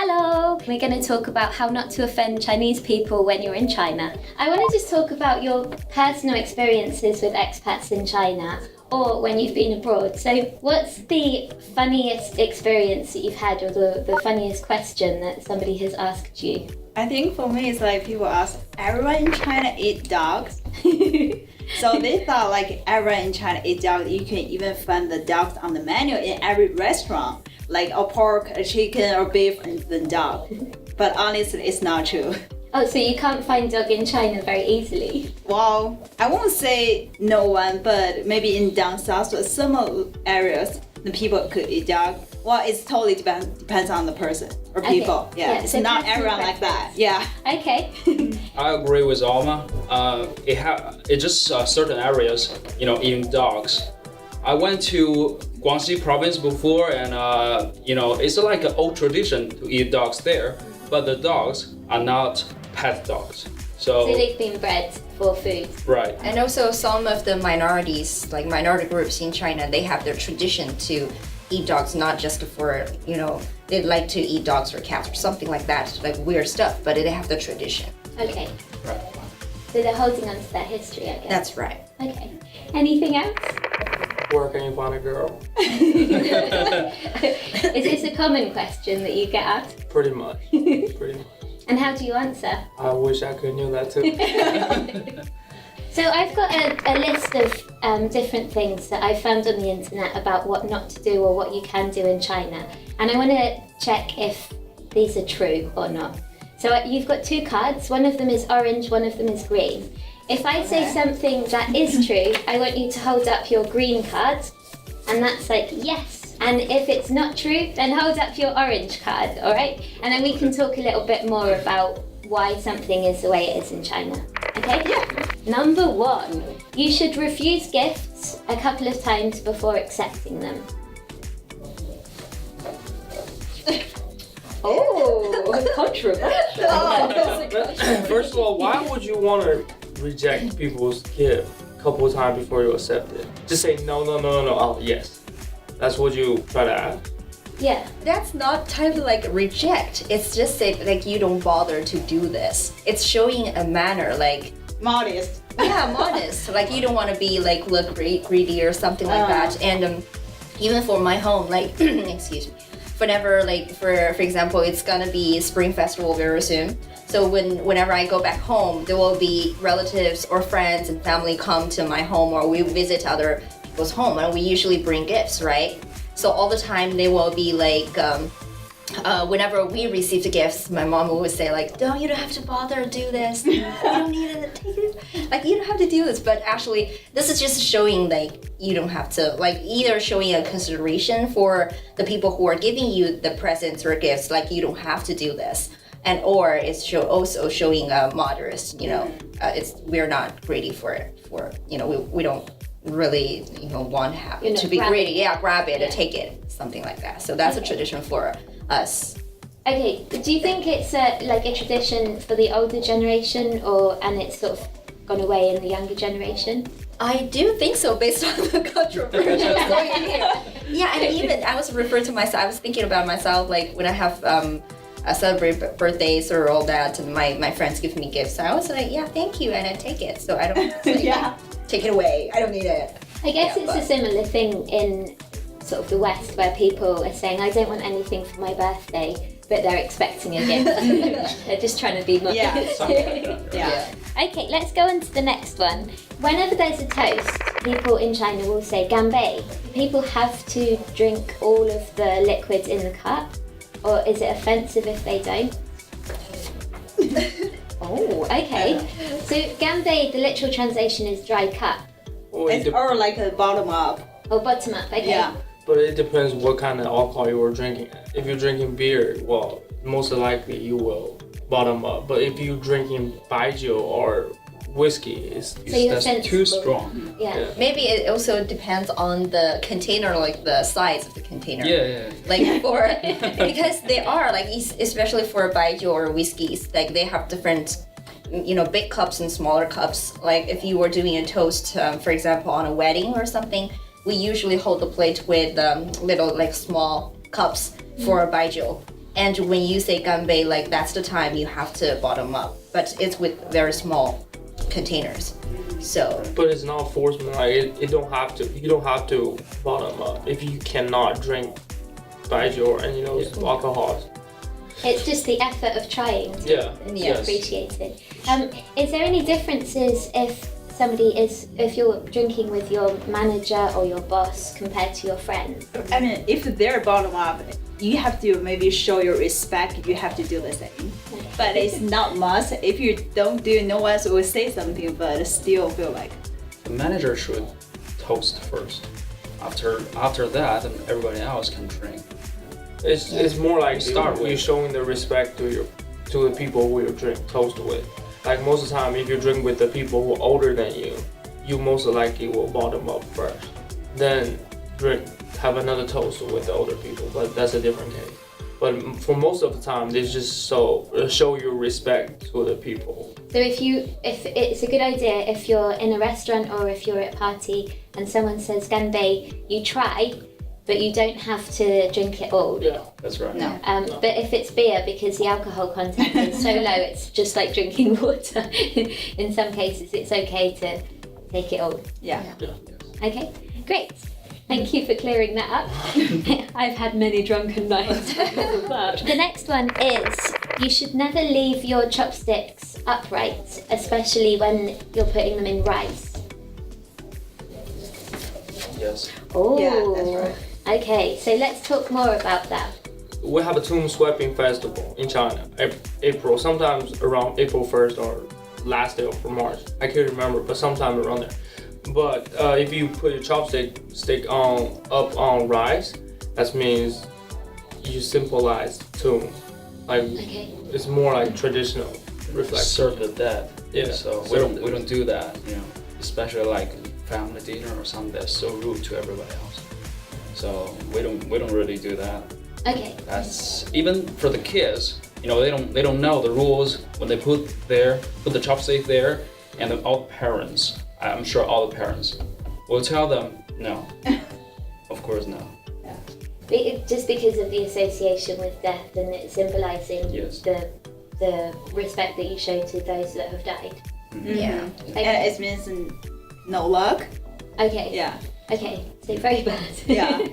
Hello! We're going to talk about how not to offend Chinese people when you're in China. I want to just talk about your personal experiences with expats in China or when you've been abroad. So what's the funniest experience that you've had or the funniest question that somebody has asked you? I think for me it's like people ask, everyone in China eat dogs? So they thought like everyone in China eat dogs. You can even find the dogs on the menu in every restaurant, like a pork, a chicken, or beef, and then dog. But honestly, it's not true. Oh, so you can't find dog in China very easily? Well, I won't say no one, but maybe in down south, so some areas, the people could eat dog. Well, it's totally depends on the person or people. Okay. Yeah, it's so not everyone like that. Yeah. Okay. I agree with Alma. It just certain areas, eating dogs. I went to Guangxi province before, and it's like an old tradition to eat dogs there, but the dogs are not pet dogs. So they've been bred for food. Right. And also some of the minorities, like minority groups in China, they have their tradition to eat dogs, not just for, they like to eat dogs or cats or something like that, like weird stuff, but they have the tradition. Okay. Right. So they're holding on to their history, I guess. That's right. Okay. Anything else? Where can you find a girl? Is this a common question that you get asked? Pretty much. And how do you answer? I wish I could know that too. So I've got a list of different things that I found on the internet about what not to do or what you can do in China. And I want to check if these are true or not. So you've got two cards. One of them is orange, one of them is green. If I say something that is true, I want you to hold up your green card. And that's like, yes. And if it's not true, then hold up your orange card, all right? And then we can talk a little bit more about why something is the way it is in China. Okay? Yeah. Number 1, you should refuse gifts a couple of times before accepting them. Oh, controversial. First of all, why would you want to reject people's gift a couple of times before you accept it? Just say no, oh yes. That's what you try to ask? Yeah. That's not type of like reject. It's just say like you don't bother to do this. It's showing a manner like Modest. yeah, modest. Like you don't want to be like look greedy or something like that. And even for my home, like excuse me, whenever like for example, it's gonna be Spring Festival very soon. So whenever I go back home, there will be relatives or friends and family come to my home, or we visit other people's home, and we usually bring gifts, right? So all the time they will be like, whenever we receive the gifts, my mom will always say like, "No, you don't have to bother to do this. You don't need to take it. Like you don't have to do this." But actually, this is just showing like you don't have to, like either showing a consideration for the people who are giving you the presents or gifts, like you don't have to do this, and or it's also showing a moderate. We're not greedy for it. We don't really want to have to be greedy. Yeah, grab it and take it, something like that. So that's a tradition for us. Okay, do you think it's like a tradition for the older generation, and it's sort of gone away in the younger generation? I do think so, based on the controversial going here. Yeah, and even I was referring to myself. I was thinking about myself, like when I have I celebrate birthdays or all that, and my friends give me gifts. I was like, yeah, thank you, and I take it. So I don't take it away. I don't need it. I guess it's a similar thing in sort of the West, where people are saying, I don't want anything for my birthday, but they're expecting a gift. They're just trying to be modest. Yeah. Okay, let's go on to the next one. Whenever there's a toast, people in China will say ganbei. People have to drink all of the liquid in the cup, or is it offensive if they don't? Oh, okay. So ganbei, the literal translation is dry cup. Or like a bottom up. Or bottom up, okay. Yeah. But it depends what kind of alcohol you were drinking. If you're drinking beer, well, most likely you will bottom up. But if you're drinking baijiu or whiskey, that's too strong. Yeah. Maybe it also depends on the container, like the size of the container. Yeah. Like because they are like, especially for baijiu or whiskeys, like they have different, big cups and smaller cups. Like if you were doing a toast, for example, on a wedding or something, we usually hold the plate with little like small cups for baijiu. And when you say ganbei, like that's the time you have to bottom up, but it's with very small containers. So. But it's not forcement. Like it don't have to. You don't have to bottom up if you cannot drink baijiu or any of those alcohols. It's just the effort of trying to Yeah. Yes. appreciate it. Is there any differences if you're drinking with your manager or your boss compared to your friends? I mean, if they're bottom up, you have to maybe show your respect. You have to do the same. But it's not must. If you don't do, no one will say something, but still feel like. The manager should toast first. After that, then everybody else can drink. It's more like Start with. you're showing the respect to the people who you drink toast with. Like most of the time, if you drink with the people who are older than you most likely will bottom up first. Then have another toast with the older people, but that's a different case. But for most of the time, it's just show your respect to the people. So if it's a good idea if you're in a restaurant or if you're at a party and someone says ganbei, you try, but you don't have to drink it all. Yeah. That's right. No. But if it's beer, because the alcohol content is so low, it's just like drinking water. In some cases, it's okay to take it all. Yeah. Okay, great. Thank you for clearing that up. I've had many drunken nights. The next one is, you should never leave your chopsticks upright, especially when you're putting them in rice. Yes. Oh, Yeah, that's right. Okay, so let's talk more about that. We have a tomb sweeping festival in China, April, sometimes around April 1st or last day of March. I can't remember, but sometime around there. But if you put your chopstick up on rice, that means you symbolize tomb. Like Okay. it's more like traditional reflection. Serve the dead. Yeah. So we don't do that. Especially like family dinner or something that's so rude to everybody else. So we don't really do that. Okay. That's even for the kids. They don't know the rules when they put the chopstick there, and then all the parents. I'm sure all the parents will tell them no. Of course no. Just because of the association with death and it symbolising Yes. the respect that you show to those that have died. Yeah. Okay. And it means no luck. Okay. Yeah. Okay, so very bad. Yeah.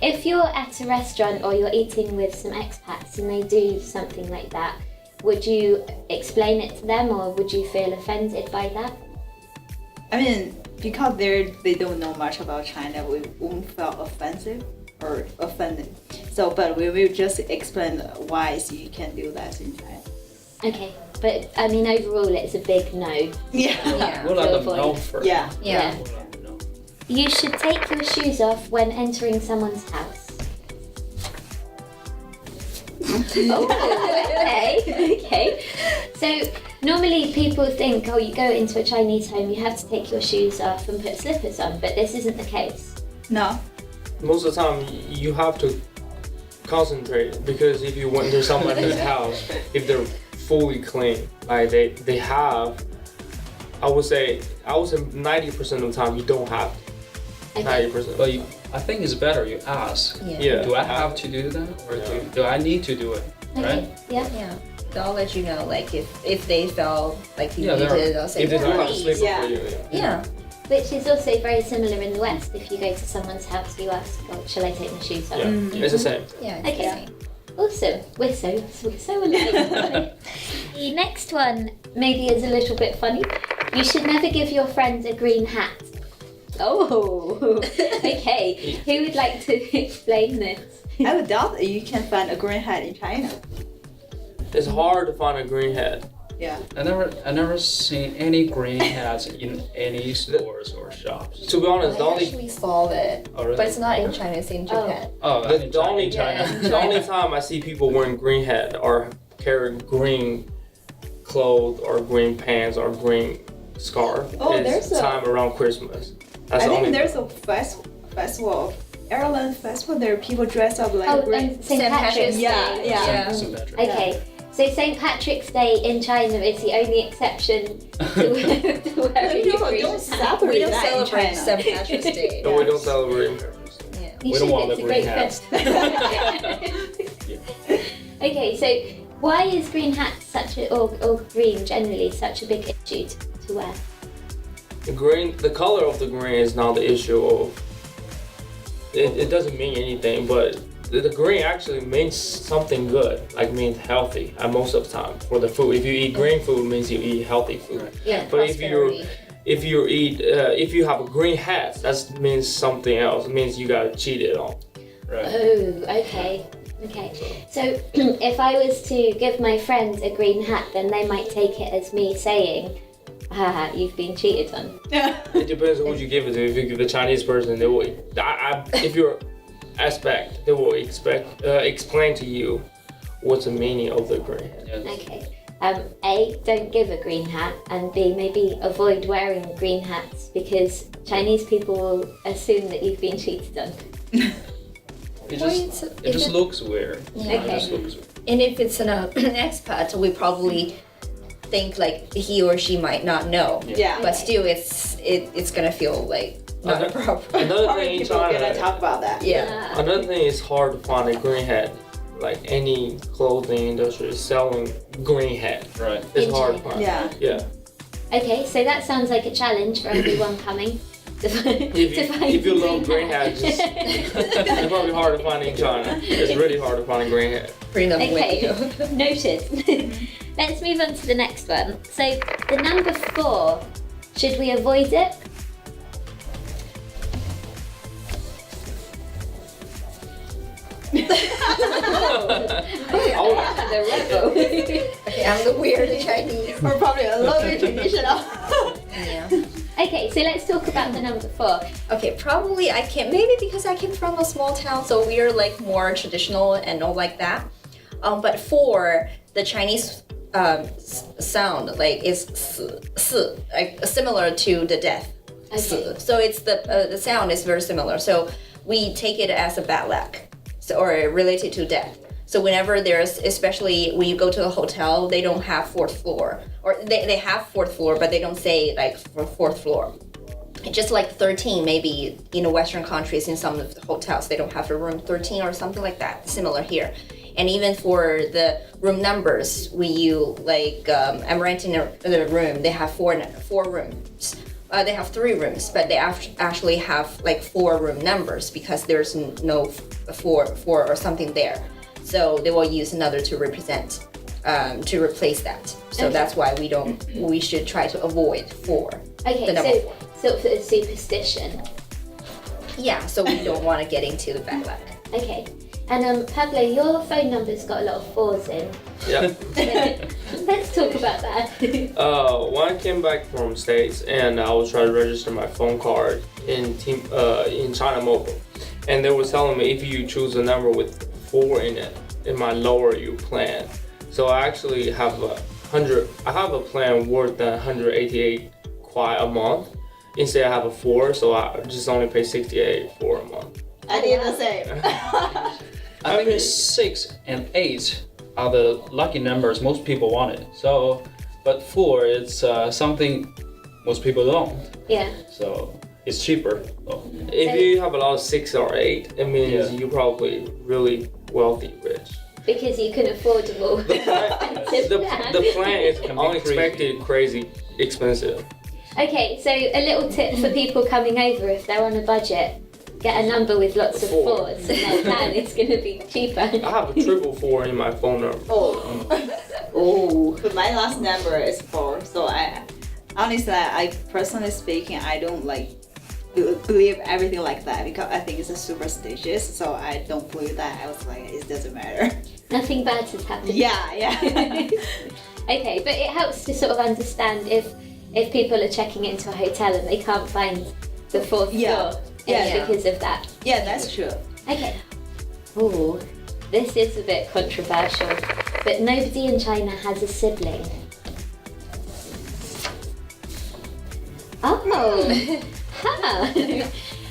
If you're at a restaurant or you're eating with some expats and they do something like that, would you explain it to them or would you feel offended by that? I mean, because they don't know much about China, we won't feel offensive or offended. So, but we will just explain why so you can do that in China. Okay, but I mean overall it's a big no. Yeah. Yeah. We'll let To them avoid. know first. Yeah. Yeah. We'll let them know. You should take your shoes off when entering someone's house. Okay. So normally people think, oh, you go into a Chinese home, you have to take your shoes off and put slippers on, but this isn't the case. No. Most of the time, you have to concentrate because if you went to somebody's house, if they're fully clean, like they have, I would say 90% of the time you don't have to. Okay. 90%. But I think it's better you ask. Yeah. Do I have to do that, or do I need to do it? Right? Okay. Yeah. Yeah. They'll let you know, like if they felt like you Yeah, needed it, they'll say, If they don't have a please. sleeper Yeah. for you, Yeah. Which is also very similar in the West. If you go to someone's house, you ask, oh, shall I take my shoes off? yeah, it's the same. Yeah. It's Okay. the same. Awesome. We're so alike. The next one maybe is a little bit funny. You should never give your friend a green hat. Oh, okay. Who would like to explain this? I would doubt that you can find a green hat in China. It's hard to find a green hat. Yeah. I never seen any green hats in any stores or shops. To be honest, the I only actually saw it, Oh, really? but it's not in China. It's in Japan. Oh, the only China. the only time I see people wearing green hat or carrying green clothes or green pants or green scarf Oh, is there's a- time around Christmas. That's I the think only. there's a festival, airline festival. There are people dress up like Oh, green. St. St. Patrick's Patrick's Day. Yeah, yeah. St. Patrick. Okay. So St. Patrick's Day in China is the only exception to wearing a People green don't hat. celebrate We don't that in celebrate China. St. Patrick's Day. No, we don't celebrate. Yeah. You We don't should, want it's the a great green hats. festival. Okay, so why is green hat or green generally such a big issue to wear? The color of the green is not the issue of. It doesn't mean anything, but the green actually means something good, like means healthy most of the time for the food. If you eat green food, it means you eat healthy food. Right. Yeah, But prosperity. if you have a green hat, that means something else. It means you got cheated on. Right. Oh, okay. Okay. So if I was to give my friend a green hat, then they might take it as me saying, haha, you've been cheated on. It depends on who you give it to. If you give a Chinese person, they will. If you're aspect, they will explain to you what's the meaning of the green hat. Yes. Okay. A, don't give a green hat, and B, maybe avoid wearing green hats because Chinese people will assume that you've been cheated on. It just looks weird. Yeah. Okay. It just looks weird. And if it's an expat, we probably think like he or she might not know. Yeah. But still, it's gonna feel like not a problem. Another Probably thing in people are gonna China, talk about that. Yeah. another thing is hard to find a green hat. Like any clothing industry is selling green hat. Right. It's In hard to China. find. Yeah. Yeah. Okay, so that sounds like a challenge for everyone coming. If you love green hats, it's probably hard to find in China. It's really hard to find a green hat. Bring them Okay, with you. noted. Let's move on to the next one. So the number 4, should we avoid it? The rebel. Okay, I'm the weird Chinese. We're probably a little bit traditional. Yeah. Okay, so let's talk about the number 4. Okay, probably I can't. Maybe because I came from a small town, so we're like more traditional and all like that. But for the Chinese sound, like is like similar to the death. Okay. So it's the sound is very similar. So we take it as a bad luck, so, or related to death. So whenever there's, especially when you go to a hotel, they don't have 4th floor, or they have 4th floor, but they don't say like for 4th floor. Just like 13, maybe in Western countries, in some of the hotels, they don't have a room 13 or something like that. Similar here. And even for the room numbers, I'm renting a room, they have four rooms. They have 3 rooms, but they actually have like 4 room numbers because there's no 4 or something there. So they will use another to represent, to replace that. So Okay. that's why we should try to avoid 4. Okay, The number so 4. sort of a superstition. Yeah, so we don't want to get into the bad luck. Okay. And Pablo, your phone number's got a lot of 4s in. Yeah. Let's talk about that. When I came back from States and I was trying to register my phone card in China Mobile, and they were telling me if you choose a number with 4 in it, it might lower your plan. So I actually have I have a plan worth than 188 kwai a month. Instead I have a 4, so I just only pay 68 for a month. I did the same. I think 6 and 8 are the lucky numbers most people wanted. So, but 4 it's something most people don't. Yeah. So it's cheaper. So, If you have a lot of 6 or 8, it means Yeah. you're probably really wealthy, rich. Because you can afford them all. The plan is Can be unexpected, crazy expensive. Okay, so a little tip for people coming over if they're on a budget. Get a number with lots of 4. 4s and their plan is going to be cheaper. I have a 444 in my phone number. Oh. But my last number is 4, so I personally speaking, I don't like believe everything like that because I think it's a superstitious. So I don't believe that. I was like, it doesn't matter. Nothing bad has happened. Yeah. Okay, but it helps to sort of understand if people are checking into a hotel and they can't find the 4th Yeah. floor. Yeah. It's because of that. Yeah, that's true. Okay. Ooh, this is a bit controversial, but nobody in China has a sibling. Oh. Huh.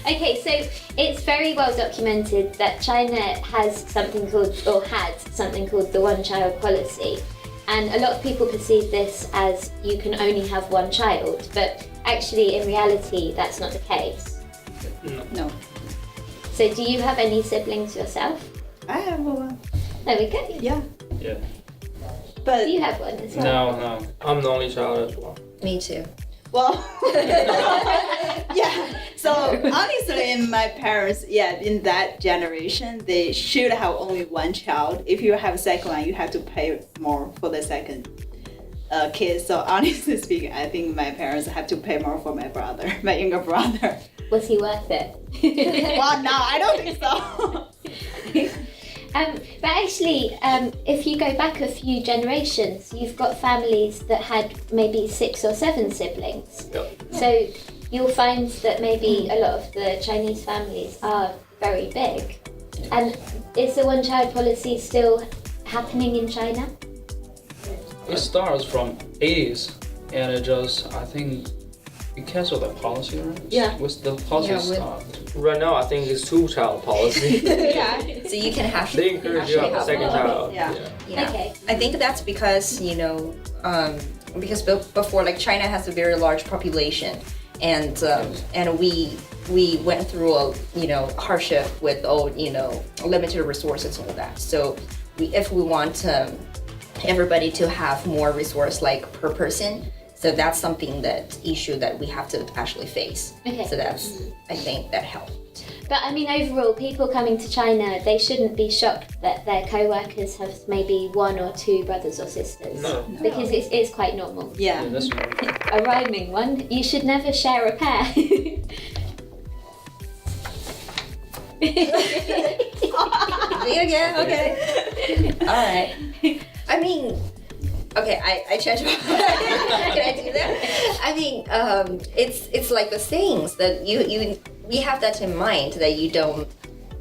Okay, so it's very well documented that China has something called, or had something called the one-child policy. And a lot of people perceive this as you can only have 1 child, but actually in reality that's not the case. No. So do you have any siblings yourself? I have one. There we go. Yeah. Yeah. But Do you have one as well? No. I'm the only child as well. Me too. well, yeah. So honestly, my parents, in that generation, they should have only one child. If you have a second one, you have to pay more for the second kid. So honestly speaking, I think my parents have to pay more for my brother, my younger brother. Was he worth it? Well, no, I don't think so. But actually, if you go back a few generations, you've got families that had maybe 6 or 7 siblings. Yep. So you'll find that maybe a lot of the Chinese families are very big. And is the one-child policy still happening in China? It starts from 80s, and it just, I think, we canceled the policy, right? Yeah. Was the policy Yeah, with- stopped? Right now, I think it's 2-child policy. Yeah. So you can have They encourage you to have a second child. Yeah. Yeah. Okay. I think that's because because before, like, China has a very large population, and we went through a hardship with limited resources and all that. So if we want everybody to have more resource like per person, so that's something issue that we have to actually face. Okay. So that's I think that helped. But I mean, overall, people coming to China, they shouldn't be shocked that their co-workers have maybe 1 or 2 brothers or sisters. No. Because it's quite normal. Yeah, Yeah. that's right. A rhyming one, you should never share a pair. Yeah, okay. All right. I mean, okay, I changed my Can I do that? I mean, it's like the sayings that we have that in mind that you don't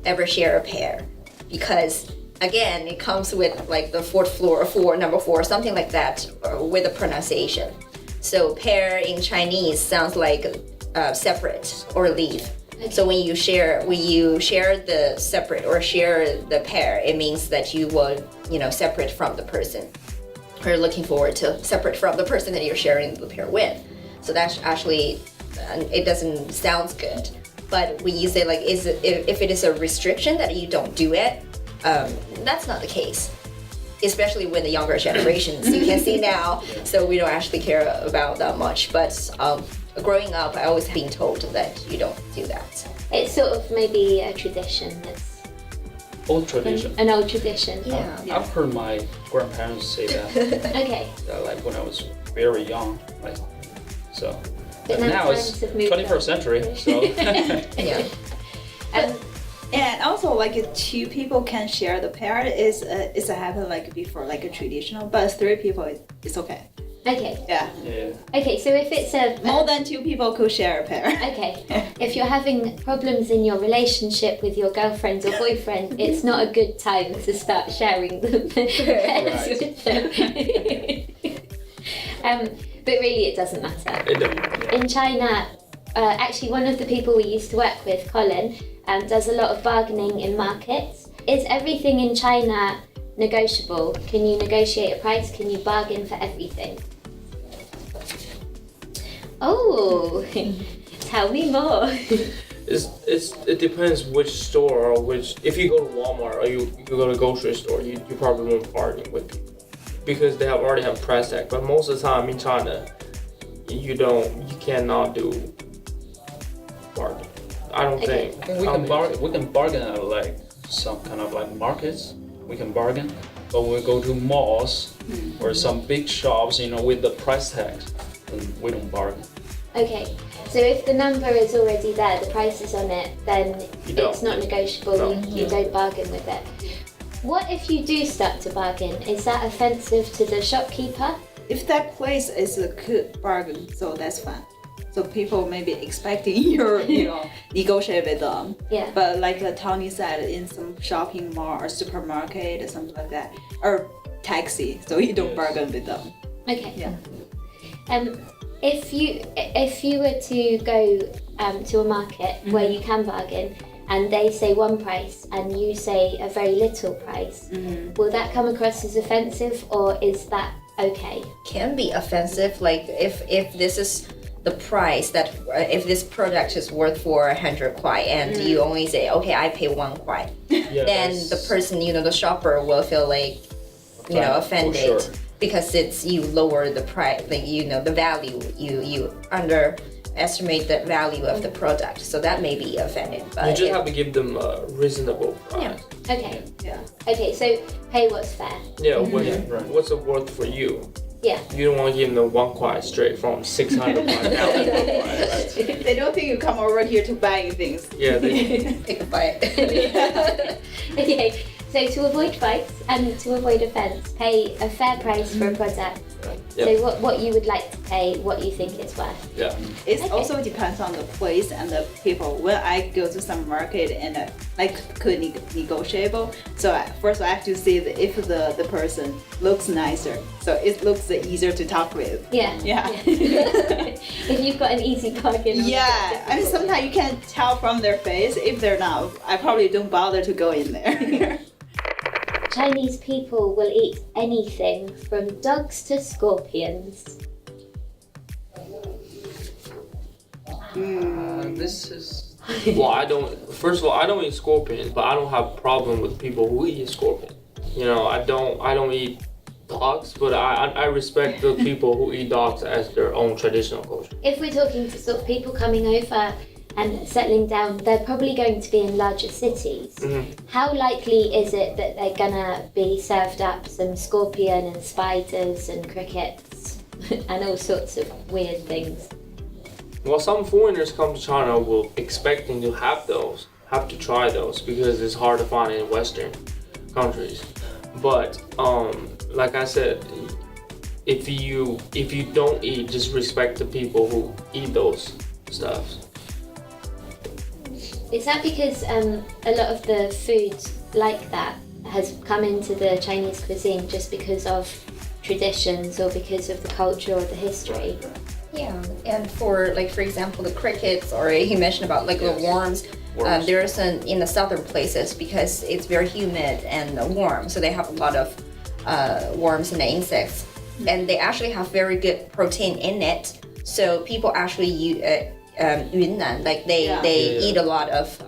ever share a pair, because again, it comes with like the 4th floor, number 4, something like that, with the pronunciation. So pair in Chinese sounds like separate or leave. So when you share the separate or share the pair, it means that you will, separate from the person, or looking forward to separate from the person that you're sharing the pair with. So that's actually, it doesn't sound good. But when you say like, if it is a restriction that you don't do it, that's not the case. Especially with the younger generations, you can see now. So we don't actually care about that much. But growing up, I always been told that you don't do that. It's sort of maybe a tradition. It's Old tradition. an old tradition. Yeah. I've heard my grandparents say that, Okay. like when I was very young, like so. But But now times it's have moved 21st on. century, so Yeah. And also, like 2 people can share the pair is happen like before, like a traditional, but 3 people it's okay. Okay. Yeah. yeah. Okay, so if it's More than 2 people could share a pair. okay, if you're having problems in your relationship with your girlfriend or boyfriend, it's not a good time to start sharing the pairs Right. with them. But really, it doesn't matter. It don't- In China, actually, one of the people we used to work with, Colin, does a lot of bargaining in markets. Is everything in China negotiable? Can you negotiate a price? Can you bargain for everything? Oh, tell me more. It depends which store or which. If you go to Walmart or you go to a grocery store, you probably won't bargain with people because they already have price tag. But most of the time in China, you cannot do bargain. I don't Okay. think. I think we can bargain at like some kind of like markets. We can bargain, but when we go to malls or some big shops, with the price tags, then we don't bargain. Okay, so if the number is already there, the price is on it, then You don't. it's not negotiable, No. you don't bargain with it. What if you do start to bargain? Is that offensive to the shopkeeper? If that place is a good bargain, so that's fine. So people may be expecting you negotiate with them. Yeah. But like Tony said, in some shopping mall or supermarket or something like that, or taxi, so you don't Yes. bargain with them. Okay. Yeah. If you were to go to a market where you can bargain, and they say one price and you say a very little price, will that come across as offensive, or is that okay? Can be offensive, like if this is the price that if this product is worth for 100 kwai and you only say, okay, I pay 1 kwai, Yeah, then the person, the shopper will feel like offended. sure. Because it's you lower the price, like the value, you underestimate the value of the product, so that may be offended. But You just have to give them a reasonable price. Okay. Yeah. Okay, so pay what's fair. Yeah, Right. what's it worth for you? Yeah. You don't want to give them the 1 kwai straight from 600 kwai. They don't think you come over here to buy things. Yeah, they, take a bite. Okay, so to avoid fights and to avoid offence, pay a fair price for a product. Yep. So what you would like to pay, what you think it's worth. Yeah. It Okay. also depends on the place and the people. When I go to some market and could negotiable, so first I have to see if the person looks nicer, so it looks easier to talk with. Yeah. Yeah. If you've got an easy bargain. on Yeah, I mean sometimes you can tell from their face if they're not. I probably don't bother to go in there. Chinese people will eat anything from dogs to scorpions. this is. Well, First of all, I don't eat scorpions, but I don't have problem with people who eat scorpion. I don't eat dogs, but I respect the people who eat dogs as their own traditional culture. If we're talking to sort of people coming over and settling down, they're probably going to be in larger cities. How likely is it that they're gonna be served up some scorpion and spiders and crickets and all sorts of weird things? Well, some foreigners come to China will expecting to have to try those because it's hard to find in Western countries. But like I said, if you don't eat, just respect the people who eat those stuff. Is that because a lot of the food like that has come into the Chinese cuisine just because of traditions or because of the culture or the history? Yeah, and for example, the crickets, or he mentioned about the worms. There's in the southern places because it's very humid and warm, so they have a lot of worms and insects, and they actually have very good protein in it. So people actually Yunnan, they eat a lot of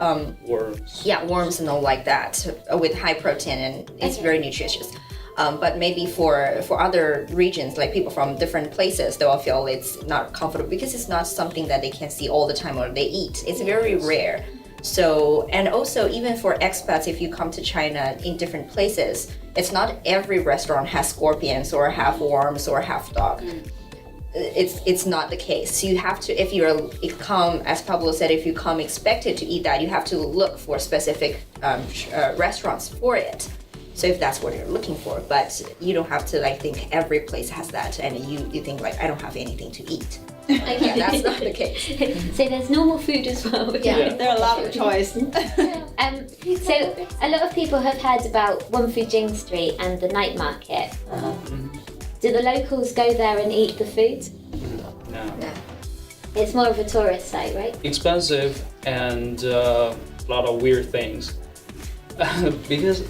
Worms. worms and all like that with high protein, and it's very nutritious. But maybe for other regions, like people from different places, they will feel it's not comfortable because it's not something that they can see all the time or they eat. It's very rare. So, and also even for expats, if you come to China in different places, it's not every restaurant has scorpions or have worms or have dog. It's not the case. You have to, if you come, as Pablo said, if you come expected to eat that, you have to look for specific restaurants for it. So if that's what you're looking for, but you don't have to think every place has that, and you think I don't have anything to eat. Yeah, that's not the case. So there's normal food as well. Yeah. There are a lot of choice. So a lot of people have heard about Wonfujing Street and the night market. Do the locals go there and eat the food? No. It's more of a tourist site, right? Expensive and a lot of weird things. Because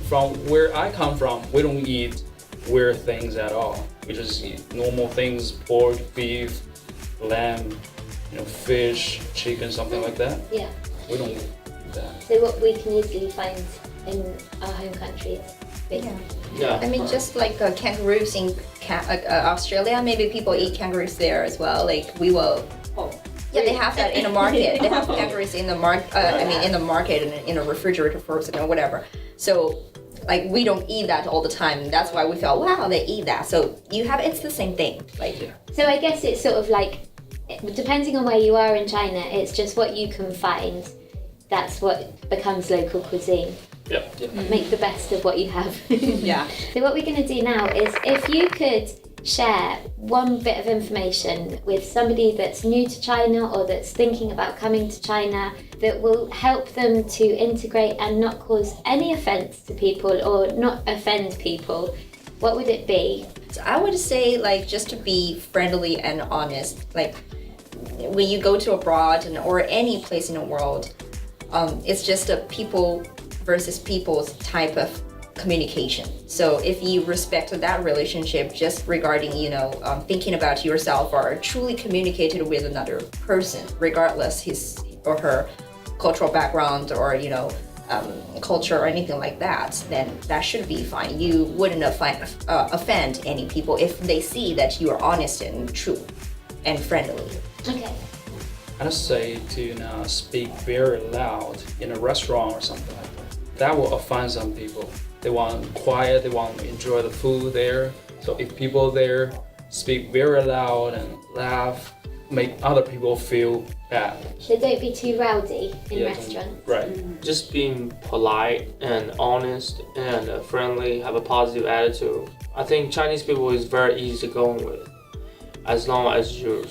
from where I come from, we don't eat weird things at all. We just eat normal things: pork, beef, lamb, fish, chicken, something like that. Yeah. We don't eat that. So what we can easily find in our home countries. Yeah. I mean, just like kangaroos in Australia, maybe people eat kangaroos there as well. We will. Yeah, they have that in the market. They have kangaroos in the in the market and in a refrigerator frozen or whatever. So, we don't eat that all the time. That's why we feel, wow, they eat that. So it's the same thing. So I guess it's sort of depending on where you are in China, it's just what you can find. That's what becomes local cuisine. Yeah. Make the best of what you have. Yeah. So what we're going to do now is, if you could share one bit of information with somebody that's new to China or that's thinking about coming to China that will help them to integrate and not cause any offense to people or not offend people, what would it be? So I would say just to be friendly and honest. When you go to abroad or any place in the world, it's just a people versus people's type of communication. So if you respect that relationship just regarding, thinking about yourself or truly communicated with another person, regardless his or her cultural background or, culture or anything like that, then that should be fine. You wouldn't offend any people if they see that you are honest and true and friendly. Okay. I'd say to speak very loud in a restaurant or something like that. That will offend some people. They want quiet, they want to enjoy the food there. So if people there speak very loud and laugh, make other people feel bad. So don't be too rowdy in restaurants. Right. Just being polite and honest and friendly, have a positive attitude. I think Chinese people is very easy to go with, as long as you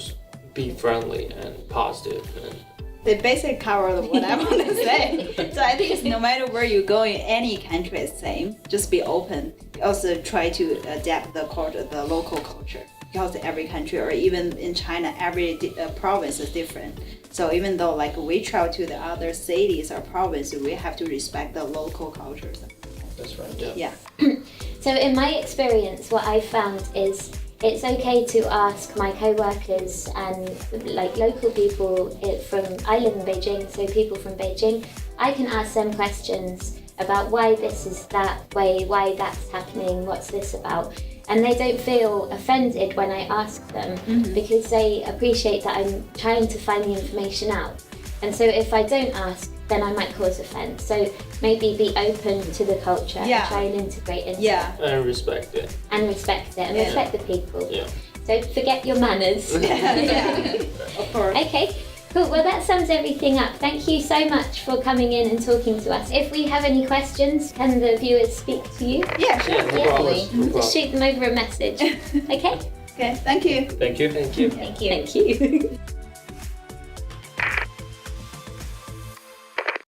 be friendly and positive. And They basically cover what I want to say. So I think it's no matter where you go in any country, it's same. Just be open. Also try to adapt the culture, the local culture. Because every country, or even in China, every province is different. So even though like we travel to the other cities or provinces, we have to respect the local cultures. That's right. Yeah. So in my experience, what I found is it's okay to ask my co-workers and like local people from, I live in Beijing, so people from Beijing, I can ask them questions about why this is that way, why that's happening, what's this about. And they don't feel offended when I ask them because they appreciate that I'm trying to find the information out. And so if I don't ask, then I might cause offense. So maybe be open to the culture and try and integrate into it. and respect it. And respect it and respect the people. Yeah. So forget your manners. Of course. Okay, cool. Well, that sums everything up. Thank you so much for coming in and talking to us. If we have any questions, can the viewers speak to you? Yeah, sure. Yeah, no problem. No problem. Just shoot them over a message. Okay? Okay, thank you. Thank you. Thank you. Thank you. Thank you.